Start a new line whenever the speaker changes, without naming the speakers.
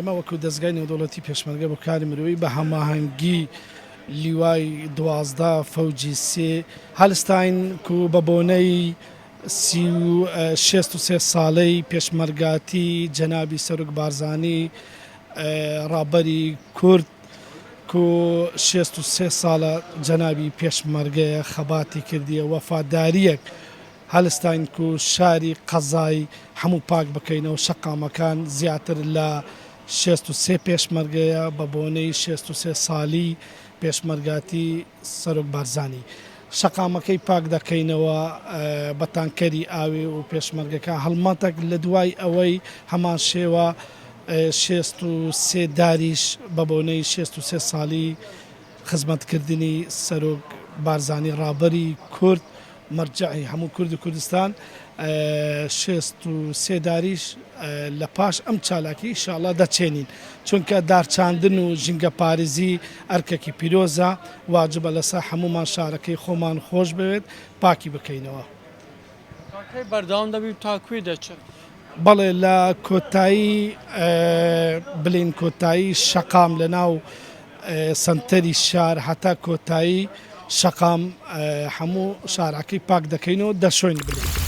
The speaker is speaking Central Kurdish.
ئێمە وەکو دەستگای نێودەوڵەتی پێشمەرگە بۆ کاری مرۆیی بە هەماهەنگی لیوای 12 فەوجی سێ هەلستاین و بە بۆنەی 63 ساڵەی پێشمەرگاتی جەنابی سەرۆک بارزانی ڕابەری کورد و 63 ساڵە جەنابی پێشمەرگەیە خەباتی کردیە وەفاداریەک هەلستاین و شاری قەزای هەموو پاک بکەینەوە شەقامەکان زیاتر لە 63 پێشمەرگەیە بە بۆنەی 63 ساڵی پێشمەرگاتی سەرۆک بارزانی شەقامەکەی پاک دەکەینەوە بە تانکەری ئاوێ و پێشمەرگەکە هەڵمەتێک لە دوای ئەوەی هەمان شێوە 63 داریش بە بۆنەی 63 ساڵی خزمەتکردنی سەرۆک بارزانی ڕابەری کورد مەرجعی هەموو کورد و کوردستان 63 داریش لە پاش ئەم چالاکی ئینشاءڵڵا دەچێنین چونکە دارچاندن و ژینگە پارێزی ئەرکێکی پیرۆزە واجبە لەسەر هەمومان شارەکەی خۆمان خۆش بوێت پاکی بکەینەوە.
بەردەوام دەبی تاکوێ دەچێت.
بەڵێ لە کۆتایی بلین کۆتایی شەقام لە ناو سنتەری شار هەتا کۆتایی شەقام هەموو شارەکەی پاک دەکەینەوە دەشۆین بلین.